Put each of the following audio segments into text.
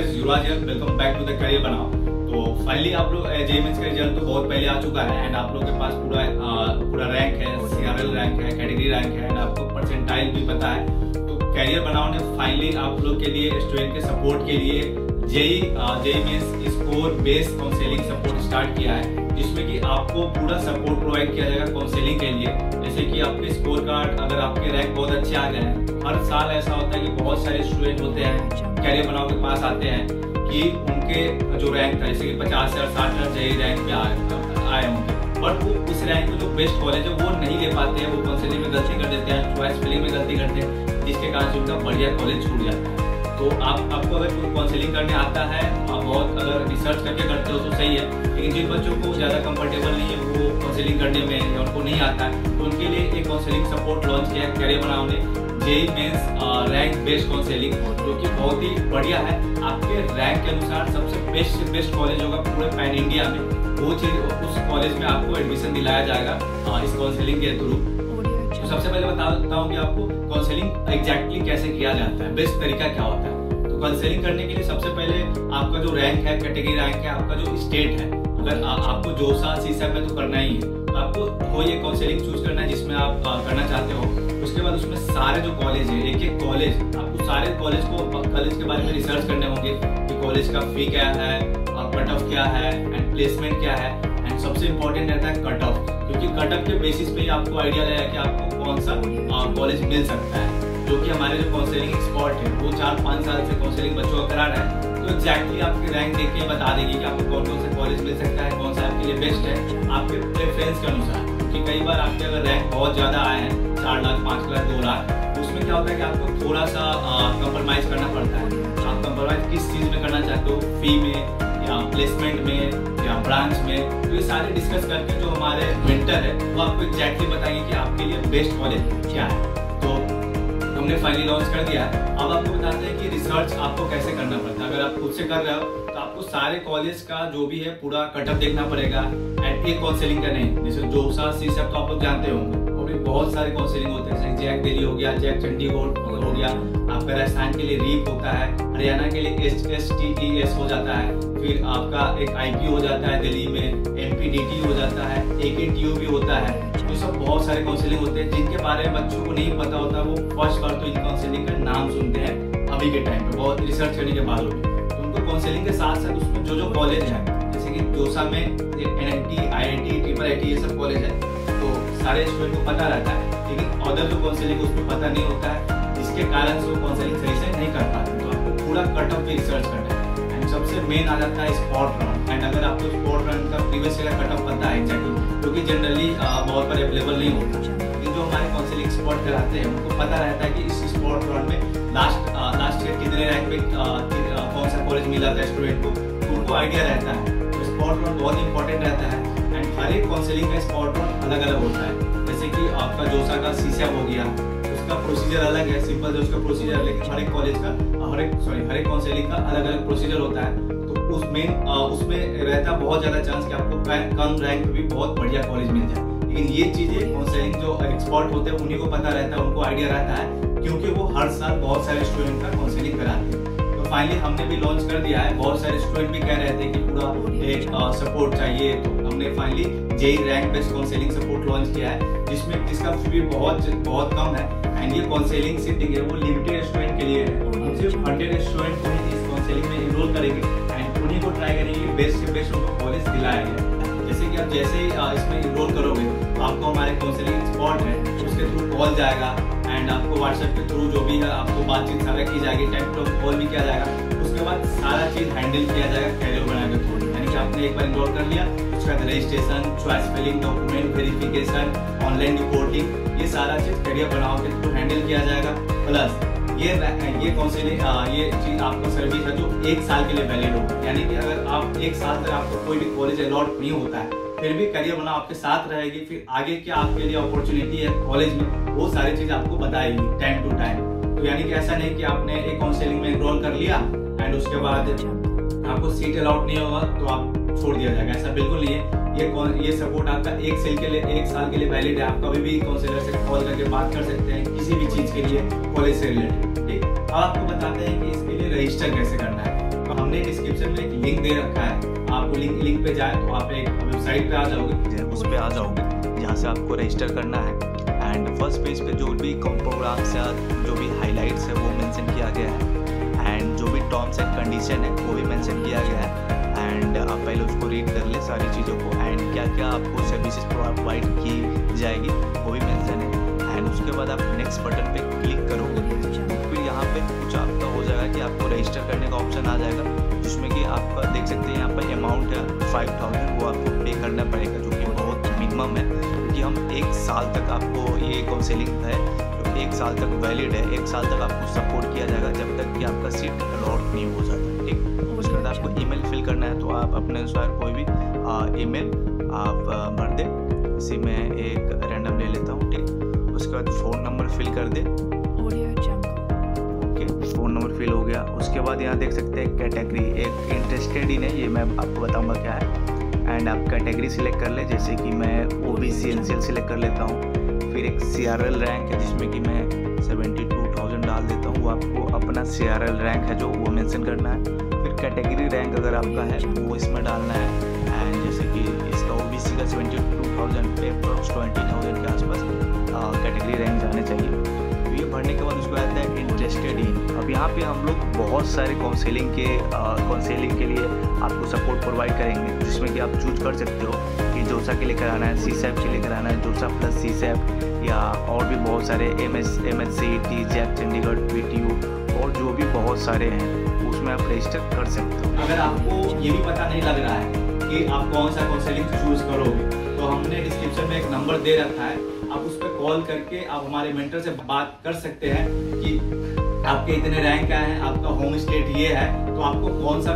Guys, Yuvraj here, welcome back to the career Banao. तो finally आप लोग जेईई मेंस का रिजल्ट तो बहुत पहले आ चुका है एंड आप लोग के पास पूरा रैंक है, सीआरएल रैंक है, कैटेगरी रैंक है एंड आपको परसेंटाइल भी पता है। तो करियर बनाओ ने फाइनली आप लोग के लिए, स्टूडेंट के सपोर्ट के लिए JEE Mains score based counselling support start किया है, जिसमें कि आपको पूरा सपोर्ट प्रोवाइड किया जाएगा काउंसलिंग के लिए। जैसे कि आपके स्कोर कार्ड, अगर आपके रैंक बहुत अच्छे आ गए हैं, हर साल ऐसा होता है कि बहुत सारे स्टूडेंट होते हैं करियर बनाओ के पास आते हैं कि उनके जो रैंक था, जैसे कि 50 से 60 जेईई रैंक पे आए होंगे, बट वो उस रैंक में जो बेस्ट कॉलेज है वो नहीं ले पाते हैं, वो काउंसलिंग में गलती कर देते हैं, चॉइस फिलिंग में गलती करते हैं, जिसके कारण उनका बढ़िया कॉलेज छूट जाता है। तो आपको अगर कोई काउंसलिंग करने आता है, आप बहुत अगर रिसर्च करके करते हो तो सही है, लेकिन जिन बच्चों को ज़्यादा कंफर्टेबल नहीं है वो काउंसलिंग करने में या उनको नहीं आता है, तो उनके लिए एक काउंसलिंग सपोर्ट लॉन्च किया है करियर बनाओ ने, JEE Mains rank based counselling, जो कि बहुत ही बढ़िया है। आपके रैंक के अनुसार सबसे बेस्ट से बेस्ट कॉलेज होगा पूरे पैन इंडिया में, वो चीज़ उस कॉलेज में आपको एडमिशन दिलाया जाएगा इस काउंसलिंग के थ्रू। तो सबसे पहले बता देता हूँ कि आपको काउंसलिंग एग्जैक्टली कैसे किया जाता है, बेस्ट तरीका क्या होता है। तो काउंसलिंग करने के लिए सबसे पहले आपका जो रैंक है, कैटेगरी रैंक है, आपका जो स्टेट है, अगर आपको जोसा सीसैप में तो करना ही है, तो आपको वो ये काउंसलिंग चूज करना है जिसमें आप करना चाहते हो। उसके बाद उसमें सारे जो कॉलेज है, एक एक कॉलेज, आपको सारे कॉलेज के बारे में रिसर्च करने होंगे कि कॉलेज का फी क्या है, कट ऑफ क्या है एंड प्लेसमेंट क्या है, एंड सबसे इम्पोर्टेंट रहता है कट ऑफ, क्योंकि कट ऑफ के बेसिस पे ही आपको आइडिया रहेगा कि आपको कौन सा कॉलेज मिल सकता है। जो कि हमारे जो काउंसलिंग एक्सपर्ट है वो 4-5 साल से काउंसलिंग बच्चों को करा रहा है, तो एग्जैक्टली आपके रैंक देख के बता देगी कि आपको कौन कौन सा कॉलेज मिल सकता है, कौन सा आपके लिए बेस्ट है, आपके प्रेफरेंस के अनुसार। क्योंकि कई बार आपके अगर रैंक बहुत ज़्यादा आए हैं, 4 लाख, 5 लाख, 2 लाख, उसमें क्या होता है कि आपको थोड़ा सा कंप्रोमाइज़ करना पड़ता है। आप कंप्रोमाइज़ किस चीज़ में करना चाहते हो, फी में या प्लेसमेंट में या ब्रांच में, तो ये सारे डिस्कस करके जो हमारे मेंटर है वो आपको एग्जैक्टली बताएंगे कि आपके लिए बेस्ट कॉलेज क्या है। तो हमने फाइनली लॉन्च कर दिया है। अब आपको बताते हैं कि रिसर्च आपको कैसे करना पड़ता है। अगर आप खुद से कर रहे हो तो आपको सारे कॉलेज का जो भी है पूरा कटअप देखना पड़ेगा एंड एक काउंसलिंग का नहीं। जैसे जोसा सीसैप तो आप लोग जानते होंगे, और भी बहुत सारे काउंसलिंग होते हैं, जैसे जैक दिल्ली हो गया, जैक चंडीगढ़ हो गया, आपका राजस्थान के लिए रीप होता है, हरियाणा के लिए HSTES हो जाता है, फिर आपका एक IP हो जाता है दिल्ली में, MPDT हो जाता है, AKTU भी होता है। ये सब बहुत सारे काउंसलिंग होते हैं जिनके बारे में बच्चों को नहीं पता होता, वो फर्स्ट बार तो इन काउंसलिंग का नाम सुनते हैं अभी के टाइम पे, बहुत रिसर्च करने के बाद भी। तो उनको काउंसलिंग के साथ साथ उसमें जो कॉलेज है, जैसे कि जोसा में NIT, IIT, IIIT ये सब कॉलेज है, तो सारे स्टूडेंट को पता रहता है, लेकिन अदर जो काउंसलिंग उसमें पता नहीं होता है, जिसके कारण से वो काउंसलिंग सही से नहीं कर पाते। तो आपको पूरा कट ऑफ पे रिसर्च करना है। एंड सबसे मेन आ जाता है स्पॉट रन। एंड अगर आपको स्पॉट रन का प्रीवियस ईयर का कट ऑफ पता है एग्जैक्टली, क्योंकि जनरली बहुत बार अवेलेबल नहीं होता, लेकिन जो हमारे काउंसलिंग स्पॉट कराते हैं उनको पता रहता है कि इस स्पॉट रन में लास्ट ईयर कितने रैंक पे कौन सा कॉलेज मिला था स्टूडेंट को, तो उनको आइडिया रहता है। तो स्पॉट रन बहुत इंपॉर्टेंट रहता है एंड हर एक काउंसलिंग का स्पॉट रन अलग अलग होता है। जैसे कि आपका जोसा का सीसैप हो गया, उसका प्रोसीजर अलग है, सिंपल जो उसका प्रोसीजर है, लेकिन हर एक कॉलेज का हर एक काउंसलिंग का अलग अलग प्रोसीजर होता है। तो उसमें रहता बहुत ज़्यादा चांस कि आपको कम रैंक पे भी बहुत बढ़िया कॉलेज मिल जाए, लेकिन ये चीज़ें काउंसलिंग जो एक्सपर्ट होते हैं उन्हीं को पता रहता है, उनको आइडिया रहता है, क्योंकि वो हर साल बहुत सारे स्टूडेंट का काउंसलिंग कराते हैं। तो फाइनली हमने भी लॉन्च कर दिया है। बहुत सारे स्टूडेंट भी कह रहे थे कि पूरा एक सपोर्ट चाहिए, तो हमने finally JEE rank based counselling support launch किया है, जिसका फी भी बहुत कम है एंड ये काउंसलिंग सीटिंग है वो लिमिटेड स्टूडेंट के लिए है। हम सिर्फ 100 स्टूडेंट को ही इस काउंसलिंग में इनरोल करेंगे एंड उन्हीं को ट्राई करेंगे बेस्ट से बेस्ट उनको कॉलेज दिलाया गया। जैसे कि आप जैसे ही इसमें इनरोल करोगे तो आपको हमारे काउंसलिंग एक्सपर्ट है उसके थ्रू कॉल जाएगा एंड आपको व्हाट्सएप के थ्रू जो भी है आपको बातचीत सारा की जाएगी, टाइम टू कॉल भी किया जाएगा। उसके बाद सारा चीज़ हैंडल किया जाएगा करियर बना के थ्रू, यानी कि आपने एक बार इनरोल कर लिया, उसका registration, choice filling, document verification, online reporting, ये सारा चीज़ करियर बनाओ के थ्रू हैंडल किया जाएगा। प्लस ये काउंसलिंग ये चीज़ आपका सर्विस है जो 1 साल के लिए वैलिड होगा, यानी कि अगर आप 1 साल तक आपको कोई भी कॉलेज अलॉट नहीं होता है, फिर भी करियर बनाओ आपके साथ रहेगी। फिर आगे क्या आपके लिए अपॉर्चुनिटी है कॉलेज में, वो सारी चीज़ आपको बताएगी टाइम टू टाइम। तो यानी कि ऐसा नहीं कि आपने एक काउंसलिंग में एनरोल कर लिया एंड उसके बाद आपको सीट अलॉट नहीं होगा तो आप छोड़ दिया जाएगा, ऐसा बिल्कुल नहीं है। ये सपोर्ट आपका 1 साल के लिए वैलिड है। आप कभी भी काउंसलर से कॉल करके बात कर सकते हैं किसी भी चीज़ के लिए कॉलेज से रिलेटेड। ठीक, अब आपको बताते हैं कि इसके लिए रजिस्टर कैसे करना है। तो हमने डिस्क्रिप्शन में एक लिंक दे रखा है, आप लिंक पे जाए तो आप एक वेबसाइट पे आ जाओगे, उस पे आ जाओगे जहाँ से आपको रजिस्टर करना है। एंड फर्स्ट पेज पे जो भी प्रोग्राम्स या जो भी हाइलाइट्स है वो मेंशन किया गया है, एंड जो भी टर्म्स एंड कंडीशन है वो भी मेंशन किया गया है। एंड आप पहले उसको रीड कर ले सारी चीज़ों को, एंड क्या क्या आपको सर्विसेज प्रोवाइड की जाएगी वो भी मेंशन है। एंड उसके बाद आप नेक्स्ट बटन पे क्लिक करोगे, फिर यहाँ पे कुछ आपका हो जाएगा कि आपको रजिस्टर करने का ऑप्शन आ जाएगा, जिसमें कि आपका देख सकते हैं यहाँ पर अमाउंट है 5000, वो आपको पे करना पड़ेगा, जो कि बहुत मिनिमम है, क्योंकि हम 1 साल तक आपको ये काउंसलिंग है जो 1 साल तक वैलिड है, 1 साल तक आपको सपोर्ट किया जाएगा जब तक कि आपका सीट अलॉट नहीं हो जाता। ठीक, उसके बाद आपको ईमेल फिल करना है, तो आप अपने अनुसार कोई भी ईमेल आप भर दे, इसी में एक रैंडम ले लेता हूँ। ठीक, उसके बाद फ़ोन नंबर फिल कर दे। ओके, फ़ोन नंबर फिल हो गया। उसके बाद यहाँ देख सकते हैं कैटेगरी, एक इंटरेस्टेड ही नहीं, ये मैं आपको बताऊँगा क्या है। एंड आप कैटेगरी सिलेक्ट कर ले, जैसे कि मैं OBC NCL सिलेक्ट कर लेता हूँ। फिर एक CRL रैंक है जिसमें कि मैं 72,000 डाल देता हूँ, वो आपको अपना CRL रैंक है जो वो मेंशन करना है। फिर कैटेगरी रैंक अगर आपका है वो इसमें डालना है, एंड जैसे कि इसका OBC का 72,000 पे अप्रॉक्स 20,000 के आसपास कैटेगरी रैंक जाने चाहिए। तो ये भरने के बाद उसको आता है इंटरेस्टेड इन। अब यहाँ पे हम लोग बहुत सारे काउंसलिंग के लिए आपको सपोर्ट प्रोवाइड करेंगे, जिसमें कि आप चूज कर सकते हो कि जोसा के लिए कराना है, CSAP के लिए कराना है, जोसा प्लस CSAP, या और भी बहुत सारे MSCET, जैक चंडीगढ़, PTU और जो भी बहुत सारे हैं उसमें आप रजिस्टर कर सकते हो। अगर आपको ये भी पता नहीं लग रहा है कि आप कौन सा काउंसलिंग चूज करोगे, तो हमने डिस्क्रिप्शन में एक नंबर दे रखा है, आप उस पर कॉल करके आप हमारे मेंटर से बात कर सकते हैं कि आपके इतने रैंक क्या है, आपका होम स्टेट ये है, तो आपको कौन सा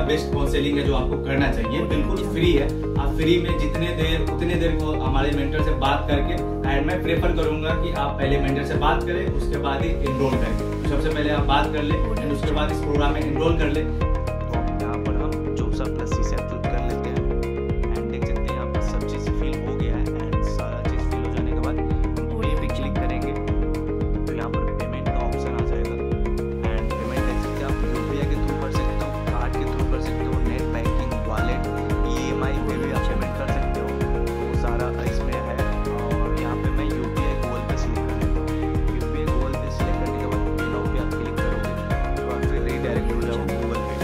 बेस्ट काउंसलिंग है जो आपको करना चाहिए। बिल्कुल फ्री है, आप फ्री में उतने देर को हमारे मेंटर से बात करके, एंड मैं प्रेफर करूंगा कि आप पहले मेंटर से बात करें, उसके बाद ही एनरोल करें। तो सबसे पहले आप बात कर ले एंड उसके बाद इस प्रोग्राम में एनरोल कर ले। तो यहाँ पर हम जोसा प्लस CSAP चूज कर लेते हैं, एंड देख सकते हैं यहाँ पर सब चीज़ फिल हो गया है। एंड सारा चीज़ फिल हो जाने के बाद हम पे पे क्लिक करेंगे, तो यहाँ पर पेमेंट का ऑप्शन आ जाएगा। एंड पेमेंट देख सकते हैं आप UPI के थ्रू कर सकते हो, कार्ड के थ्रू कर सकते हो, नेट बैंकिंग, वॉलेट, EMI पे भी आप पेमेंट कर सकते हो, तो सारा इसमें है। और यहाँ पे मैं UPI गूगल पे सिलेक्ट कर लेता हूँ। UPI गूगल पे सिलेक्ट करने के बाद पे नाउ पे आप क्लिक करोगे तो आप फिर रीडायरेक्ट हो जाओगे गूगल पे,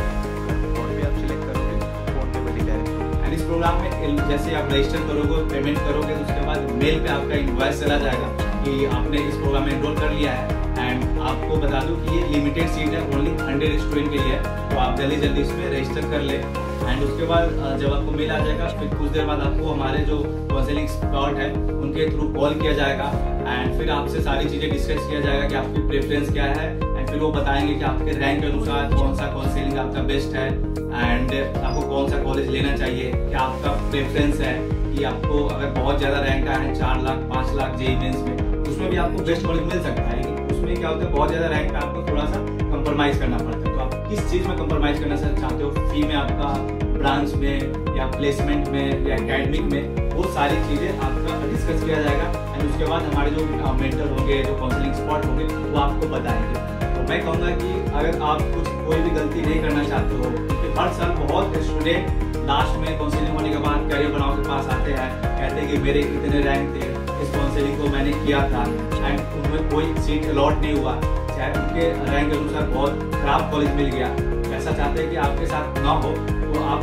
फोन पे आप सिलेक्ट करोगे, फोन पे रीडायरेक्ट हो। एंड इस प्रोग्राम में जैसे आप रजिस्टर करोगे, पेमेंट करोगे, तो उसके बाद मेल पे आपका इनवॉइस चला जाएगा कि आपने इस प्रोग्राम में एनरोल कर लिया है। एंड आपको बता दूं कि ये लिमिटेड सीट है, ओनली 100 स्टूडेंट के लिए है, तो आप जल्दी इसमें रजिस्टर कर ले। एंड उसके बाद जब आपको मेल आ जाएगा, फिर कुछ देर बाद आपको हमारे जो काउंसलिंग स्पॉट है उनके थ्रू कॉल किया जाएगा, एंड फिर आपसे सारी चीज़ें डिस्कस किया जाएगा कि आपकी प्रेफरेंस क्या है, एंड फिर वो बताएंगे कि आपके रैंक के अनुसार कौन सा काउंसलिंग आपका बेस्ट है, एंड आपको कौन सा कॉलेज लेना चाहिए, क्या आपका प्रेफरेंस है कि आपको अगर बहुत ज़्यादा रैंक आया है 4 लाख 5 लाख JEE मेंस में, उसमें भी आपको बेस्ट कॉलेज मिल सकता है। लेकिन उसमें क्या होता है, बहुत ज़्यादा रैंक आपको थोड़ा सा कंप्रोमाइज़ करना पड़ता है। तो आप किस चीज़ में कंप्रोमाइज़ करना चाहते हो, फी में, आपका ब्रांच में, या प्लेसमेंट में, या एकेडमिक में, वो सारी चीज़ें आपका डिस्कस किया जाएगा। एंड उसके बाद हमारे जो मेंटर होंगे, जो काउंसलिंग स्पॉट होंगे, वो आपको बताएंगे। तो मैं कहूँगा कि अगर आप कोई भी गलती नहीं करना चाहते हो, क्योंकि हर साल बहुत स्टूडेंट लास्ट में काउंसलिंग होने के बाद करियर बनाओ के पास आते हैं, कहते हैं कि मेरे इतने रैंक थे, इस काउंसलिंग को मैंने किया था, एंड उनमें कोई सीट अलॉट नहीं हुआ, चाहे उनके रैंक के अनुसार बहुत खराब कॉलेज मिल गया। ऐसा चाहते हैं कि आपके साथ ना हो, तो आप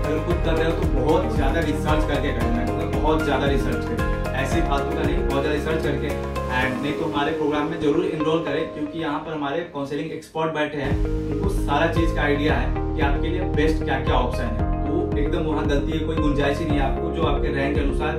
अगर खुद कर रहे हो तो बहुत ज़्यादा रिसर्च करके करना है, बहुत ज़्यादा रिसर्च करें, ऐसी फालतू का नहीं, बहुत ज़्यादा रिसर्च करके। एंड नहीं तो हमारे प्रोग्राम में जरूर इनरोल करें, क्योंकि यहाँ पर हमारे काउंसलिंग एक्सपर्ट बैठे हैं, उनको सारा चीज़ का आइडिया है कि आपके लिए बेस्ट क्या क्या ऑप्शन है। तो एकदम वहाँ गलती की कोई गुंजाइश ही नहीं है, आपको जो आपके रैंक के अनुसार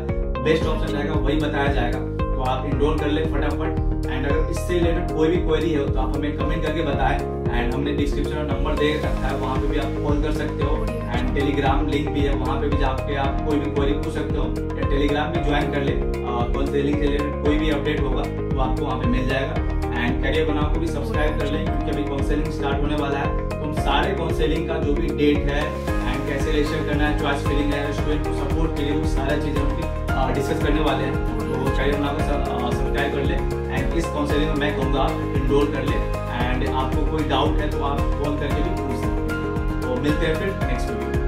बेस्ट ऑप्शन रहेगा वही बताया जाएगा। तो आप इनरोल कर ले फटाफट। एंड अगर इससे रिलेटेड कोई भी क्वेरी है तो आप हमें कमेंट करके बताएं, एंड हमने डिस्क्रिप्शन में नंबर दे रखा है, वहाँ पे भी आप कॉल कर सकते हो। एंड टेलीग्राम लिंक भी है, वहाँ पे भी जाके आप कोई भी क्वेरी पूछ सकते हो, या टेलीग्राम भी ज्वाइन कर ले। काउंसलिंग से रिलेटेड कोई भी अपडेट होगा तो आपको वहाँ पे मिल जाएगा। एंड करियर बनाओ को भी सब्सक्राइब कर लें, क्योंकि अभी काउंसलिंग स्टार्ट होने वाला है। तो हम सारे काउंसलिंग का जो भी डेट है, एंड कैसे रजिस्टर करना है, चॉइस फिलिंग है, स्टूडेंट को सपोर्ट के लिए, वो सारा चीज़ें उनकी डिस्कस करने वाले हैं। तो करियर बनाओ को सब्सक्राइब कर ले। एंड इस काउंसलिंग में मैं कहूँगा आप इनरोल कर ले। एंड आपको कोई डाउट है तो आप कॉल करके भी पूछ मिलते हैं फिर नेक्स्ट वीडियो।